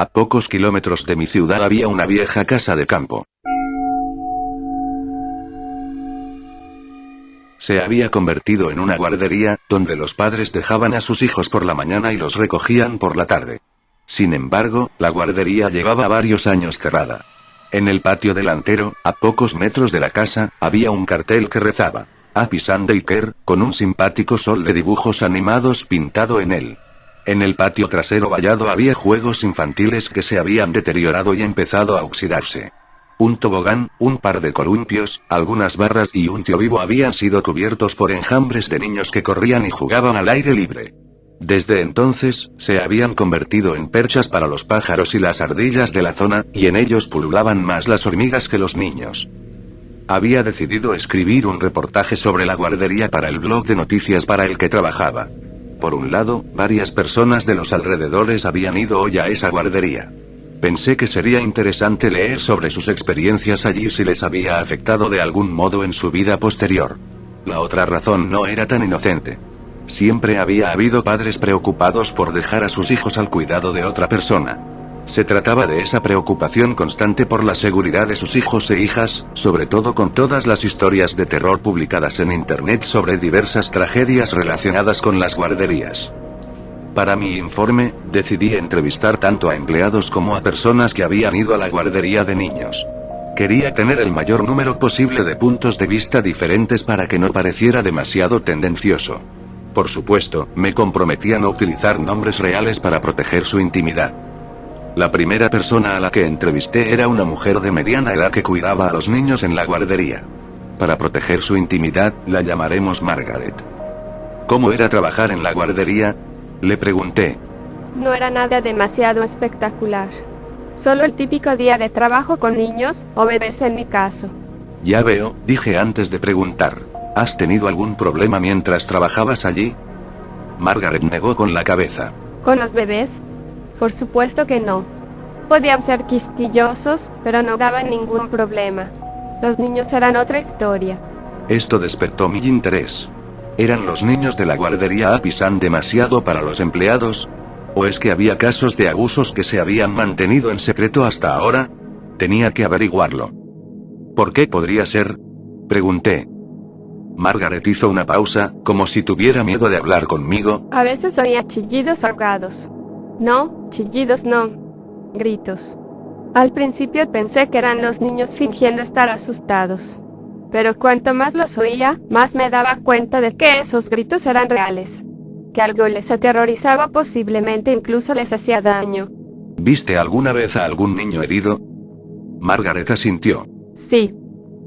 A pocos kilómetros de mi ciudad había una vieja casa de campo. Se había convertido en una guardería, donde los padres dejaban a sus hijos por la mañana y los recogían por la tarde. Sin embargo, la guardería llevaba varios años cerrada. En el patio delantero, a pocos metros de la casa, había un cartel que rezaba: Happy Sunday Care, con un simpático sol de dibujos animados pintado en él. En el patio trasero vallado había juegos infantiles que se habían deteriorado y empezado a oxidarse. Un tobogán, un par de columpios, algunas barras y un tío vivo habían sido cubiertos por enjambres de niños que corrían y jugaban al aire libre. Desde entonces, se habían convertido en perchas para los pájaros y las ardillas de la zona, y en ellos pululaban más las hormigas que los niños. Había decidido escribir un reportaje sobre la guardería para el blog de noticias para el que trabajaba. Por un lado, varias personas de los alrededores habían ido hoy a esa guardería. Pensé que sería interesante leer sobre sus experiencias allí si les había afectado de algún modo en su vida posterior. La otra razón no era tan inocente. Siempre había habido padres preocupados por dejar a sus hijos al cuidado de otra persona. Se trataba de esa preocupación constante por la seguridad de sus hijos e hijas, sobre todo con todas las historias de terror publicadas en internet sobre diversas tragedias relacionadas con las guarderías. Para mi informe, decidí entrevistar tanto a empleados como a personas que habían ido a la guardería de niños. Quería tener el mayor número posible de puntos de vista diferentes para que no pareciera demasiado tendencioso. Por supuesto, me comprometí a no utilizar nombres reales para proteger su intimidad. La primera persona a la que entrevisté era una mujer de mediana edad que cuidaba a los niños en la guardería. Para proteger su intimidad, la llamaremos Margaret. ¿Cómo era trabajar en la guardería?, le pregunté. No era nada demasiado espectacular. Solo el típico día de trabajo con niños, o bebés en mi caso. Ya veo, dije antes de preguntar. ¿Has tenido algún problema mientras trabajabas allí? Margaret negó con la cabeza. ¿Con los bebés? Por supuesto que no. Podían ser quisquillosos, pero no daban ningún problema. Los niños eran otra historia. Esto despertó mi interés. ¿Eran los niños de la guardería Happy Sun demasiado para los empleados? ¿O es que había casos de abusos que se habían mantenido en secreto hasta ahora? Tenía que averiguarlo. ¿Por qué podría ser?, pregunté. Margaret hizo una pausa, como si tuviera miedo de hablar conmigo. A veces oía chillidos ahogados. No, chillidos no. Gritos. Al principio pensé que eran los niños fingiendo estar asustados. Pero cuanto más los oía, más me daba cuenta de que esos gritos eran reales. Que algo les aterrorizaba, posiblemente incluso les hacía daño. ¿Viste alguna vez a algún niño herido? Margaret asintió. Sí.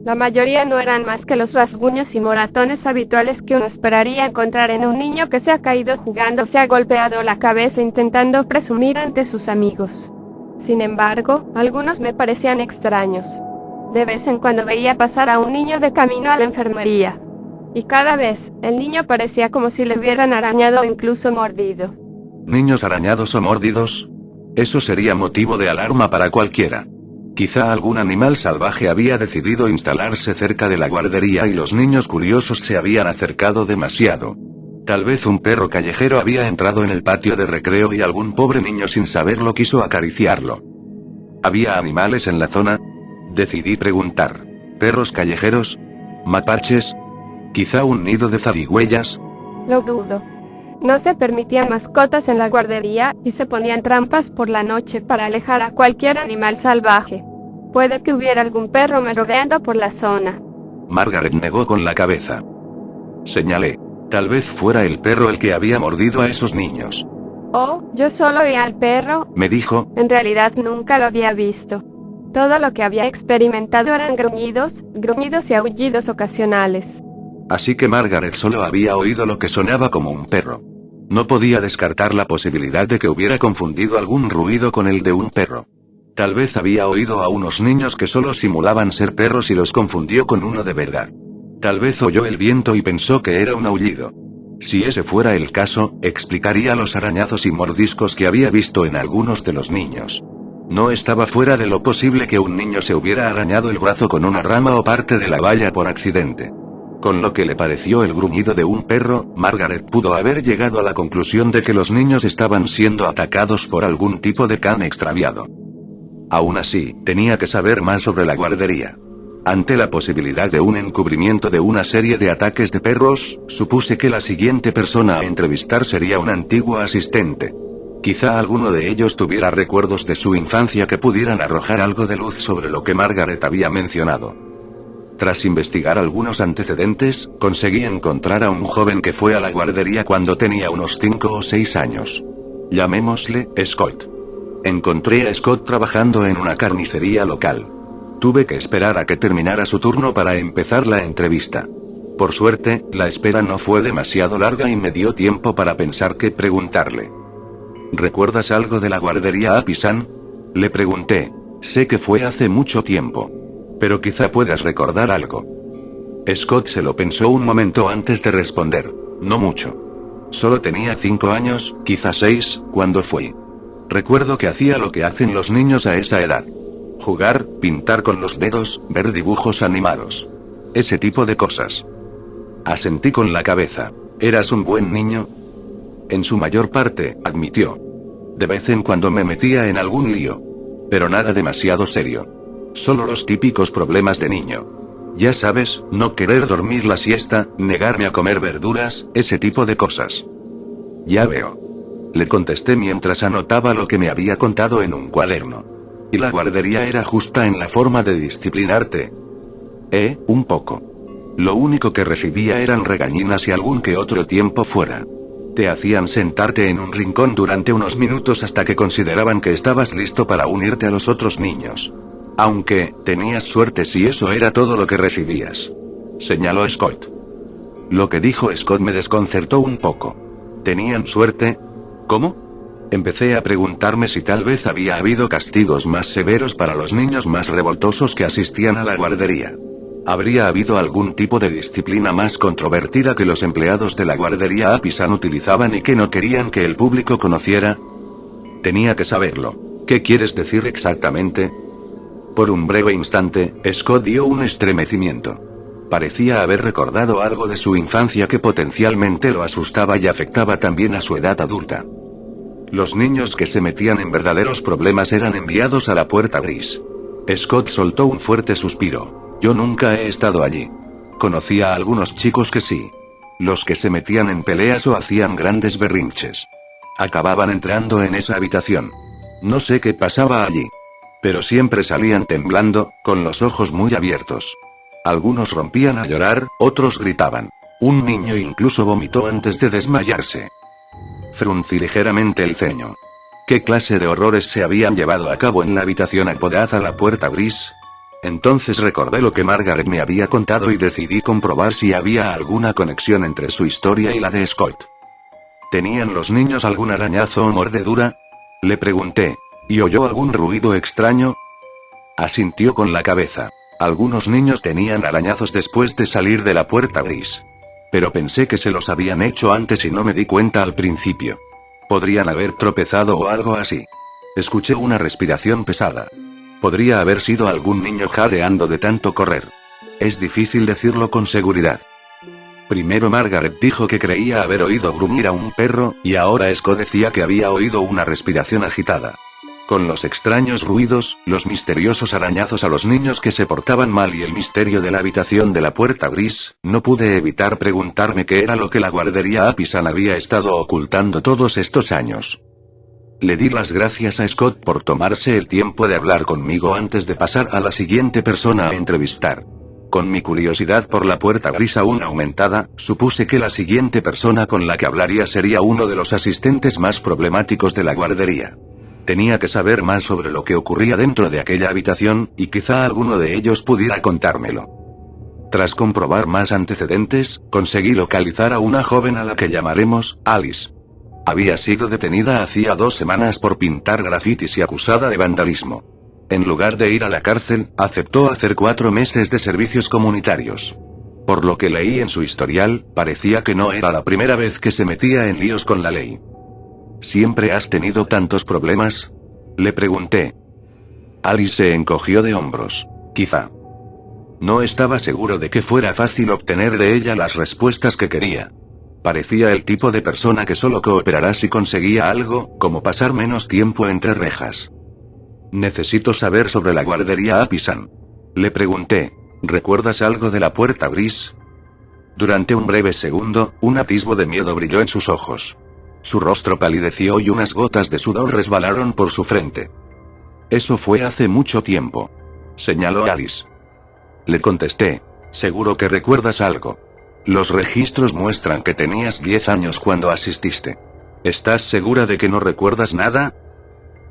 La mayoría no eran más que los rasguños y moratones habituales que uno esperaría encontrar en un niño que se ha caído jugando o se ha golpeado la cabeza intentando presumir ante sus amigos. Sin embargo, algunos me parecían extraños. De vez en cuando veía pasar a un niño de camino a la enfermería. Y cada vez, el niño parecía como si le hubieran arañado o incluso mordido. ¿Niños arañados o mordidos? Eso sería motivo de alarma para cualquiera. Quizá algún animal salvaje había decidido instalarse cerca de la guardería y los niños curiosos se habían acercado demasiado. Tal vez un perro callejero había entrado en el patio de recreo y algún pobre niño sin saberlo quiso acariciarlo. ¿Había animales en la zona?, decidí preguntar. ¿Perros callejeros? ¿Mapaches? ¿Quizá un nido de zarigüeyas? Lo dudo. No se permitían mascotas en la guardería, y se ponían trampas por la noche para alejar a cualquier animal salvaje. Puede que hubiera algún perro merodeando por la zona. Margaret negó con la cabeza. Señalé. Tal vez fuera el perro el que había mordido a esos niños. Oh, yo solo vi al perro, me dijo. En realidad nunca lo había visto. Todo lo que había experimentado eran gruñidos y aullidos ocasionales. Así que Margaret solo había oído lo que sonaba como un perro. No podía descartar la posibilidad de que hubiera confundido algún ruido con el de un perro. Tal vez había oído a unos niños que solo simulaban ser perros y los confundió con uno de verdad. Tal vez oyó el viento y pensó que era un aullido. Si ese fuera el caso, explicaría los arañazos y mordiscos que había visto en algunos de los niños. No estaba fuera de lo posible que un niño se hubiera arañado el brazo con una rama o parte de la valla por accidente. Con lo que le pareció el gruñido de un perro, Margaret pudo haber llegado a la conclusión de que los niños estaban siendo atacados por algún tipo de can extraviado. Aún así, tenía que saber más sobre la guardería. Ante la posibilidad de un encubrimiento de una serie de ataques de perros, supuse que la siguiente persona a entrevistar sería un antiguo asistente. Quizá alguno de ellos tuviera recuerdos de su infancia que pudieran arrojar algo de luz sobre lo que Margaret había mencionado. Tras investigar algunos antecedentes, conseguí encontrar a un joven que fue a la guardería cuando tenía unos 5 o 6 años. Llamémosle Scott. Encontré a Scott trabajando en una carnicería local. Tuve que esperar a que terminara su turno para empezar la entrevista. Por suerte, la espera no fue demasiado larga y me dio tiempo para pensar qué preguntarle. ¿Recuerdas algo de la guardería Apisan? Le pregunté. Sé que fue hace mucho tiempo. Pero quizá puedas recordar algo. Scott se lo pensó un momento antes de responder. No mucho. Solo tenía 5 años, quizá 6, cuando fui. Recuerdo que hacía lo que hacen los niños a esa edad. Jugar, pintar con los dedos, ver dibujos animados. Ese tipo de cosas. Asentí con la cabeza. ¿Eras un buen niño? En su mayor parte, admitió. De vez en cuando me metía en algún lío. Pero nada demasiado serio. Solo los típicos problemas de niño. Ya sabes, no querer dormir la siesta, negarme a comer verduras, ese tipo de cosas. Ya veo. Le contesté mientras anotaba lo que me había contado en un cuaderno. ¿Y la guardería era justa en la forma de disciplinarte? Un poco. Lo único que recibía eran regañinas y algún que otro tiempo fuera. Te hacían sentarte en un rincón durante unos minutos hasta que consideraban que estabas listo para unirte a los otros niños. Aunque, tenías suerte si eso era todo lo que recibías. Señaló Scott. Lo que dijo Scott me desconcertó un poco. ¿Tenían suerte? ¿Cómo? Empecé a preguntarme si tal vez había habido castigos más severos para los niños más revoltosos que asistían a la guardería. ¿Habría habido algún tipo de disciplina más controvertida que los empleados de la guardería Apisan utilizaban y que no querían que el público conociera? Tenía que saberlo. ¿Qué quieres decir exactamente? Por un breve instante, Scott dio un estremecimiento. Parecía haber recordado algo de su infancia que potencialmente lo asustaba y afectaba también a su edad adulta. Los niños que se metían en verdaderos problemas eran enviados a la puerta gris. Scott soltó un fuerte suspiro. Yo nunca he estado allí. Conocía a algunos chicos que sí. Los que se metían en peleas o hacían grandes berrinches. Acababan entrando en esa habitación. No sé qué pasaba allí. Pero siempre salían temblando, con los ojos muy abiertos. Algunos rompían a llorar, otros gritaban. Un niño incluso vomitó antes de desmayarse. Fruncí ligeramente el ceño. ¿Qué clase de horrores se habían llevado a cabo en la habitación apodada la puerta gris? Entonces recordé lo que Margaret me había contado y decidí comprobar si había alguna conexión entre su historia y la de Scott. ¿Tenían los niños algún arañazo o mordedura? Le pregunté. ¿Y oyó algún ruido extraño? Asintió con la cabeza. Algunos niños tenían arañazos después de salir de la puerta gris. Pero pensé que se los habían hecho antes y no me di cuenta al principio. Podrían haber tropezado o algo así. Escuché una respiración pesada. Podría haber sido algún niño jadeando de tanto correr. Es difícil decirlo con seguridad. Primero Margaret dijo que creía haber oído gruñir a un perro, y ahora Scott decía que había oído una respiración agitada. Con los extraños ruidos, los misteriosos arañazos a los niños que se portaban mal y el misterio de la habitación de la puerta gris, no pude evitar preguntarme qué era lo que la guardería Apisan había estado ocultando todos estos años. Le di las gracias a Scott por tomarse el tiempo de hablar conmigo antes de pasar a la siguiente persona a entrevistar. Con mi curiosidad por la puerta gris aún aumentada, supuse que la siguiente persona con la que hablaría sería uno de los asistentes más problemáticos de la guardería. Tenía que saber más sobre lo que ocurría dentro de aquella habitación, y quizá alguno de ellos pudiera contármelo. Tras comprobar más antecedentes, conseguí localizar a una joven a la que llamaremos Alice. Había sido detenida hacía 2 semanas por pintar grafitis y acusada de vandalismo. En lugar de ir a la cárcel, aceptó hacer 4 meses de servicios comunitarios. Por lo que leí en su historial, parecía que no era la primera vez que se metía en líos con la ley. ¿Siempre has tenido tantos problemas? Le pregunté. Alice se encogió de hombros. Quizá. No estaba seguro de que fuera fácil obtener de ella las respuestas que quería. Parecía el tipo de persona que solo cooperará si conseguía algo, como pasar menos tiempo entre rejas. Necesito saber sobre la guardería Apisan. Le pregunté. ¿Recuerdas algo de la puerta gris? Durante un breve segundo, un atisbo de miedo brilló en sus ojos. Su rostro palideció y unas gotas de sudor resbalaron por su frente. Eso fue hace mucho tiempo, señaló Alice. Le contesté. Seguro que recuerdas algo. Los registros muestran que tenías 10 años cuando asististe. ¿Estás segura de que no recuerdas nada?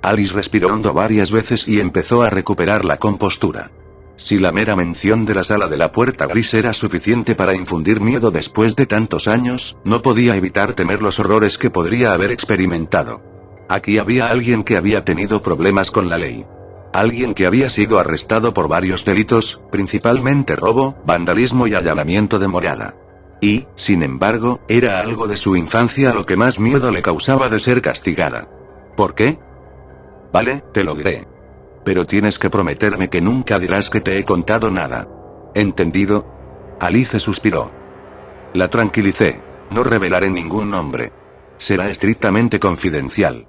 Alice respiró hondo varias veces y empezó a recuperar la compostura. Si la mera mención de la sala de la puerta gris era suficiente para infundir miedo después de tantos años, no podía evitar temer los horrores que podría haber experimentado. Aquí había alguien que había tenido problemas con la ley. Alguien que había sido arrestado por varios delitos, principalmente robo, vandalismo y allanamiento de morada. Y, sin embargo, era algo de su infancia lo que más miedo le causaba de ser castigada. ¿Por qué? Vale, te lo diré. Pero tienes que prometerme que nunca dirás que te he contado nada. ¿Entendido? Alice suspiró. La tranquilicé. No revelaré ningún nombre. Será estrictamente confidencial.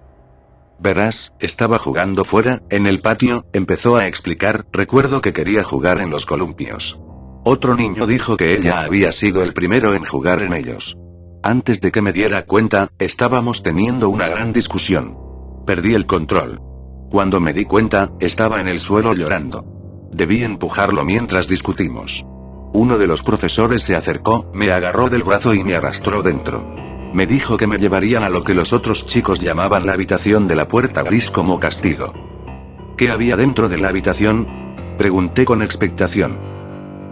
Verás, estaba jugando fuera, en el patio, empezó a explicar, recuerdo que quería jugar en los columpios. Otro niño dijo que ella había sido el primero en jugar en ellos. Antes de que me diera cuenta, estábamos teniendo una gran discusión. Perdí el control. Cuando me di cuenta, estaba en el suelo llorando. Debí empujarlo mientras discutimos. Uno de los profesores se acercó, me agarró del brazo y me arrastró dentro. Me dijo que me llevarían a lo que los otros chicos llamaban la habitación de la puerta gris como castigo. ¿Qué había dentro de la habitación? Pregunté con expectación.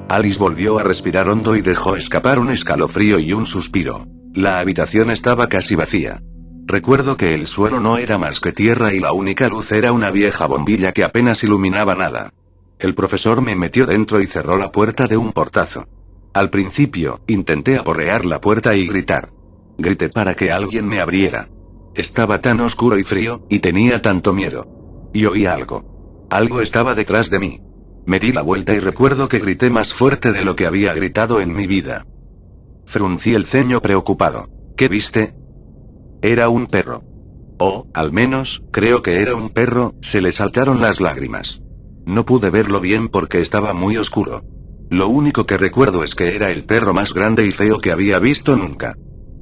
Alice volvió a respirar hondo y dejó escapar un escalofrío y un suspiro. La habitación estaba casi vacía. Recuerdo que el suelo no era más que tierra y la única luz era una vieja bombilla que apenas iluminaba nada. El profesor me metió dentro y cerró la puerta de un portazo. Al principio, intenté aporrear la puerta y gritar. Grité para que alguien me abriera. Estaba tan oscuro y frío, y tenía tanto miedo. Y oí algo. Algo estaba detrás de mí. Me di la vuelta y recuerdo que grité más fuerte de lo que había gritado en mi vida. Fruncí el ceño preocupado. ¿Qué viste? Era un perro. O, al menos, creo que era un perro, se le saltaron las lágrimas. No pude verlo bien porque estaba muy oscuro. Lo único que recuerdo es que era el perro más grande y feo que había visto nunca.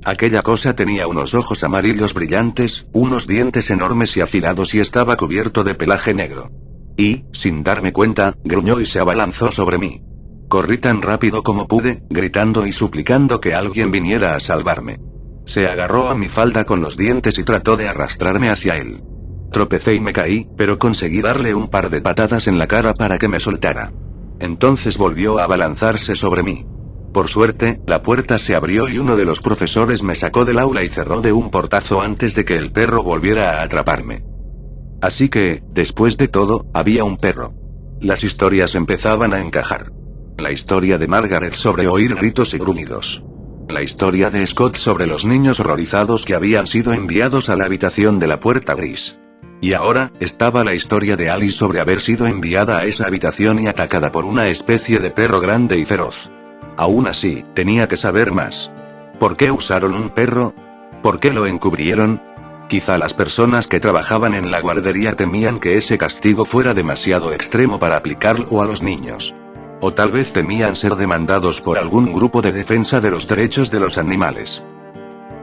Aquella cosa tenía unos ojos amarillos brillantes, unos dientes enormes y afilados y estaba cubierto de pelaje negro. Y, sin darme cuenta, gruñó y se abalanzó sobre mí. Corrí tan rápido como pude, gritando y suplicando que alguien viniera a salvarme. Se agarró a mi falda con los dientes y trató de arrastrarme hacia él. Tropecé y me caí, pero conseguí darle un par de patadas en la cara para que me soltara. Entonces volvió a abalanzarse sobre mí. Por suerte, la puerta se abrió y uno de los profesores me sacó del aula y cerró de un portazo antes de que el perro volviera a atraparme. Así que, después de todo, había un perro. Las historias empezaban a encajar. La historia de Margaret sobre oír gritos y gruñidos. La historia de Scott sobre los niños horrorizados que habían sido enviados a la habitación de la puerta gris. Y ahora, estaba la historia de Alice sobre haber sido enviada a esa habitación y atacada por una especie de perro grande y feroz. Aún así, tenía que saber más. ¿Por qué usaron un perro? ¿Por qué lo encubrieron? Quizá las personas que trabajaban en la guardería temían que ese castigo fuera demasiado extremo para aplicarlo a los niños. O tal vez temían ser demandados por algún grupo de defensa de los derechos de los animales.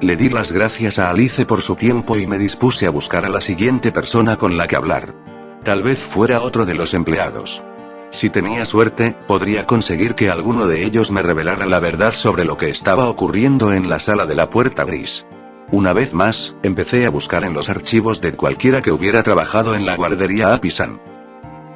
Le di las gracias a Alice por su tiempo y me dispuse a buscar a la siguiente persona con la que hablar. Tal vez fuera otro de los empleados. Si tenía suerte, podría conseguir que alguno de ellos me revelara la verdad sobre lo que estaba ocurriendo en la sala de la puerta gris. Una vez más, empecé a buscar en los archivos de cualquiera que hubiera trabajado en la guardería Apisan.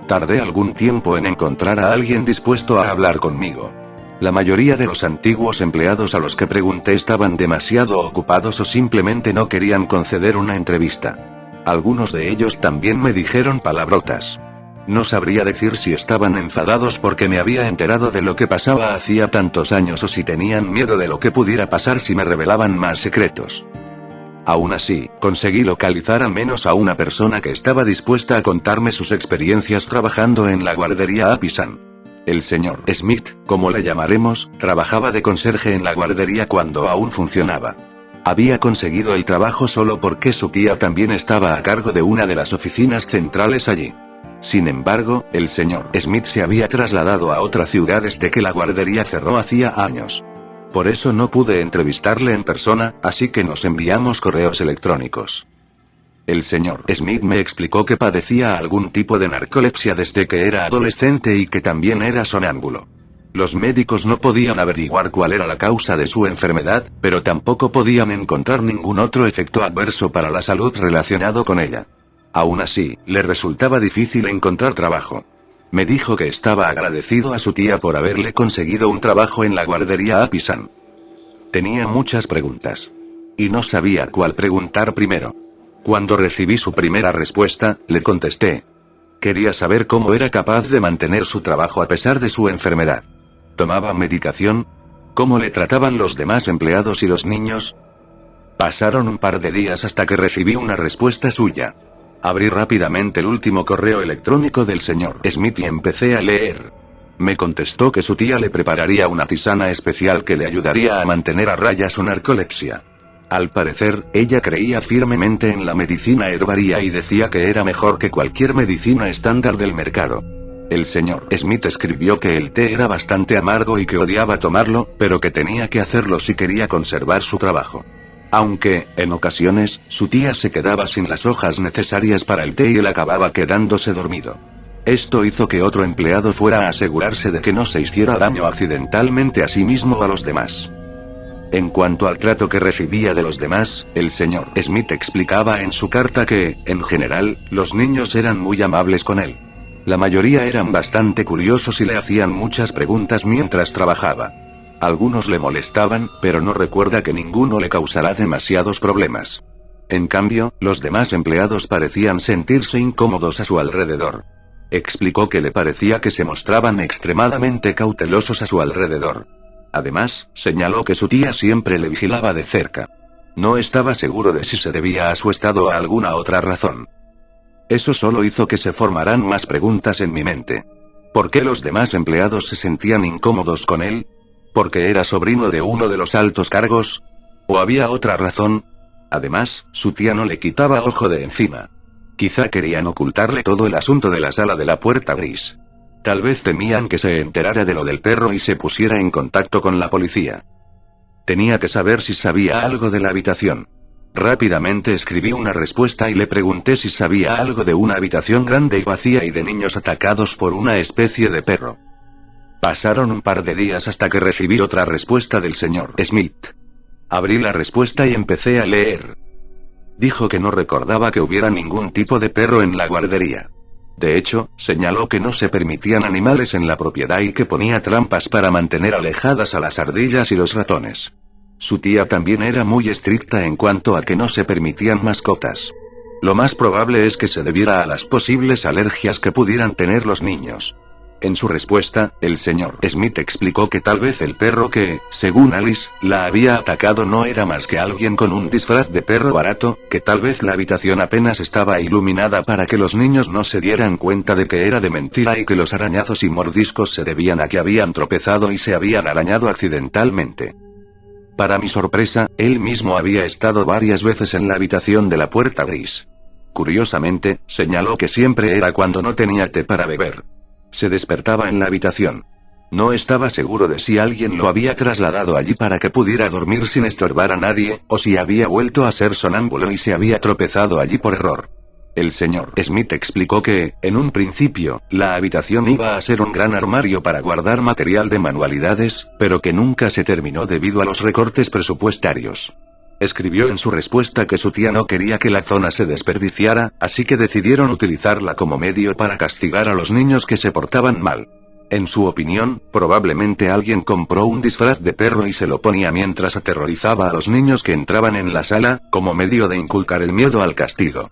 Tardé algún tiempo en encontrar a alguien dispuesto a hablar conmigo. La mayoría de los antiguos empleados a los que pregunté estaban demasiado ocupados o simplemente no querían conceder una entrevista. Algunos de ellos también me dijeron palabrotas. No sabría decir si estaban enfadados porque me había enterado de lo que pasaba hacía tantos años o si tenían miedo de lo que pudiera pasar si me revelaban más secretos. Aún así, conseguí localizar al menos a una persona que estaba dispuesta a contarme sus experiencias trabajando en la guardería Apisan. El señor Smith, como le llamaremos, trabajaba de conserje en la guardería cuando aún funcionaba. Había conseguido el trabajo solo porque su tía también estaba a cargo de una de las oficinas centrales allí. Sin embargo, el señor Smith se había trasladado a otra ciudad desde que la guardería cerró hacía años. Por eso no pude entrevistarle en persona, así que nos enviamos correos electrónicos. El señor Smith me explicó que padecía algún tipo de narcolepsia desde que era adolescente y que también era sonámbulo. Los médicos no podían averiguar cuál era la causa de su enfermedad, pero tampoco podían encontrar ningún otro efecto adverso para la salud relacionado con ella. Aún así, le resultaba difícil encontrar trabajo. Me dijo que estaba agradecido a su tía por haberle conseguido un trabajo en la guardería Apisan. Tenía muchas preguntas. Y no sabía cuál preguntar primero. Cuando recibí su primera respuesta, le contesté. Quería saber cómo era capaz de mantener su trabajo a pesar de su enfermedad. ¿Tomaba medicación? ¿Cómo le trataban los demás empleados y los niños? Pasaron un par de días hasta que recibí una respuesta suya. Abrí rápidamente el último correo electrónico del señor Smith y empecé a leer. Me contestó que su tía le prepararía una tisana especial que le ayudaría a mantener a raya su narcolepsia. Al parecer, ella creía firmemente en la medicina herbaria y decía que era mejor que cualquier medicina estándar del mercado. El señor Smith escribió que el té era bastante amargo y que odiaba tomarlo, pero que tenía que hacerlo si quería conservar su trabajo. Aunque, en ocasiones, su tía se quedaba sin las hojas necesarias para el té y él acababa quedándose dormido. Esto hizo que otro empleado fuera a asegurarse de que no se hiciera daño accidentalmente a sí mismo o a los demás. En cuanto al trato que recibía de los demás, el señor Smith explicaba en su carta que, en general, los niños eran muy amables con él. La mayoría eran bastante curiosos y le hacían muchas preguntas mientras trabajaba. Algunos le molestaban, pero no recuerda que ninguno le causara demasiados problemas. En cambio, los demás empleados parecían sentirse incómodos a su alrededor. Explicó que le parecía que se mostraban extremadamente cautelosos a su alrededor. Además, señaló que su tía siempre le vigilaba de cerca. No estaba seguro de si se debía a su estado o a alguna otra razón. Eso solo hizo que se formaran más preguntas en mi mente. ¿Por qué los demás empleados se sentían incómodos con él? ¿Porque era sobrino de uno de los altos cargos? ¿O había otra razón? Además, su tía no le quitaba ojo de encima. Quizá querían ocultarle todo el asunto de la sala de la puerta gris. Tal vez temían que se enterara de lo del perro y se pusiera en contacto con la policía. Tenía que saber si sabía algo de la habitación. Rápidamente escribí una respuesta y le pregunté si sabía algo de una habitación grande y vacía y de niños atacados por una especie de perro. Pasaron un par de días hasta que recibí otra respuesta del señor Smith. Abrí la respuesta y empecé a leer. Dijo que no recordaba que hubiera ningún tipo de perro en la guardería. De hecho, señaló que no se permitían animales en la propiedad y que ponía trampas para mantener alejadas a las ardillas y los ratones. Su tía también era muy estricta en cuanto a que no se permitían mascotas. Lo más probable es que se debiera a las posibles alergias que pudieran tener los niños. En su respuesta, el señor Smith explicó que tal vez el perro que, según Alice, la había atacado no era más que alguien con un disfraz de perro barato, que tal vez la habitación apenas estaba iluminada para que los niños no se dieran cuenta de que era de mentira y que los arañazos y mordiscos se debían a que habían tropezado y se habían arañado accidentalmente. Para mi sorpresa, él mismo había estado varias veces en la habitación de la puerta gris. Curiosamente, señaló que siempre era cuando no tenía té para beber. Se despertaba en la habitación. No estaba seguro de si alguien lo había trasladado allí para que pudiera dormir sin estorbar a nadie, o si había vuelto a ser sonámbulo y se había tropezado allí por error. El señor Smith explicó que, en un principio, la habitación iba a ser un gran armario para guardar material de manualidades, pero que nunca se terminó debido a los recortes presupuestarios. Escribió en su respuesta que su tía no quería que la zona se desperdiciara, así que decidieron utilizarla como medio para castigar a los niños que se portaban mal. En su opinión, probablemente alguien compró un disfraz de perro y se lo ponía mientras aterrorizaba a los niños que entraban en la sala, como medio de inculcar el miedo al castigo.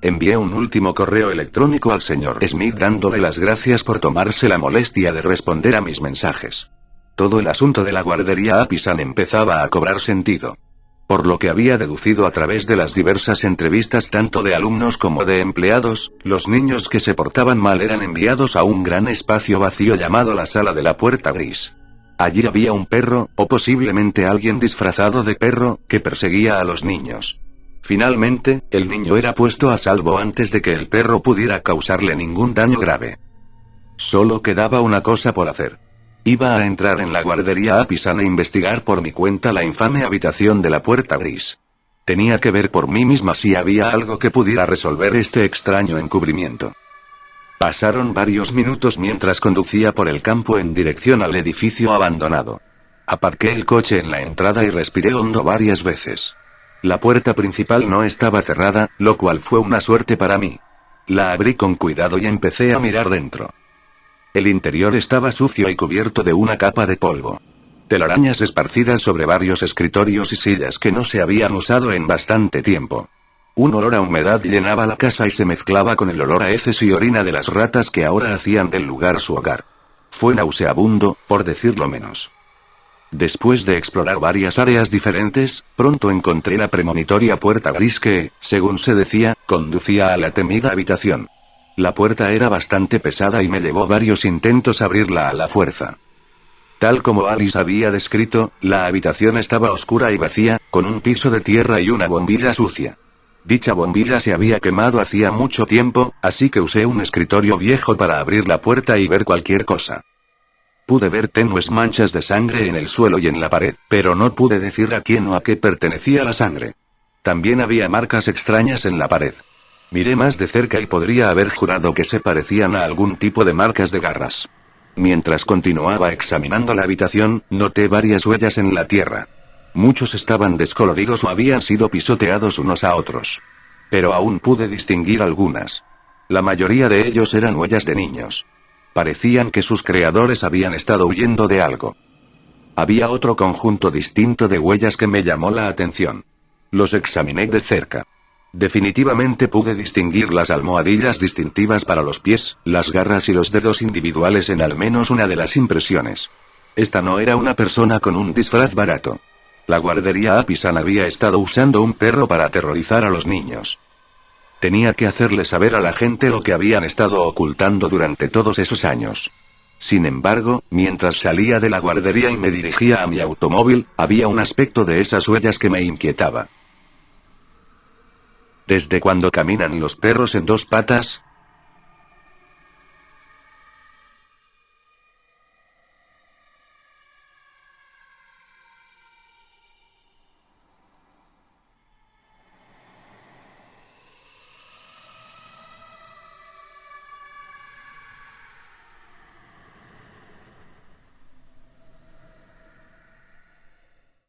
Envié un último correo electrónico al señor Smith dándole las gracias por tomarse la molestia de responder a mis mensajes. Todo el asunto de la guardería Apisan empezaba a cobrar sentido. Por lo que había deducido a través de las diversas entrevistas tanto de alumnos como de empleados, los niños que se portaban mal eran enviados a un gran espacio vacío llamado la sala de la puerta gris. Allí había un perro, o posiblemente alguien disfrazado de perro, que perseguía a los niños. Finalmente, el niño era puesto a salvo antes de que el perro pudiera causarle ningún daño grave. Solo quedaba una cosa por hacer. Iba a entrar en la guardería Apisan e investigar por mi cuenta la infame habitación de la puerta gris. Tenía que ver por mí misma si había algo que pudiera resolver este extraño encubrimiento. Pasaron varios minutos mientras conducía por el campo en dirección al edificio abandonado. Aparqué el coche en la entrada y respiré hondo varias veces. La puerta principal no estaba cerrada, lo cual fue una suerte para mí. La abrí con cuidado y empecé a mirar dentro. El interior estaba sucio y cubierto de una capa de polvo. Telarañas esparcidas sobre varios escritorios y sillas que no se habían usado en bastante tiempo. Un olor a humedad llenaba la casa y se mezclaba con el olor a heces y orina de las ratas que ahora hacían del lugar su hogar. Fue nauseabundo, por decirlo menos. Después de explorar varias áreas diferentes, pronto encontré la premonitoria puerta gris que, según se decía, conducía a la temida habitación. La puerta era bastante pesada y me llevó varios intentos abrirla a la fuerza. Tal como Alice había descrito, la habitación estaba oscura y vacía, con un piso de tierra y una bombilla sucia. Dicha bombilla se había quemado hacía mucho tiempo, así que usé un escritorio viejo para abrir la puerta y ver cualquier cosa. Pude ver tenues manchas de sangre en el suelo y en la pared, pero no pude decir a quién o a qué pertenecía la sangre. También había marcas extrañas en la pared. Miré más de cerca y podría haber jurado que se parecían a algún tipo de marcas de garras. Mientras continuaba examinando la habitación, noté varias huellas en la tierra. Muchos estaban descoloridos o habían sido pisoteados unos a otros. Pero aún pude distinguir algunas. La mayoría de ellos eran huellas de niños. Parecían que sus creadores habían estado huyendo de algo. Había otro conjunto distinto de huellas que me llamó la atención. Los examiné de cerca. Definitivamente pude distinguir las almohadillas distintivas para los pies, las garras y los dedos individuales en al menos una de las impresiones. Esta no era una persona con un disfraz barato. La guardería Apisan había estado usando un perro para aterrorizar a los niños. Tenía que hacerle saber a la gente lo que habían estado ocultando durante todos esos años. Sin embargo, mientras salía de la guardería y me dirigía a mi automóvil, había un aspecto de esas huellas que me inquietaba. ¿Desde cuándo caminan los perros en dos patas?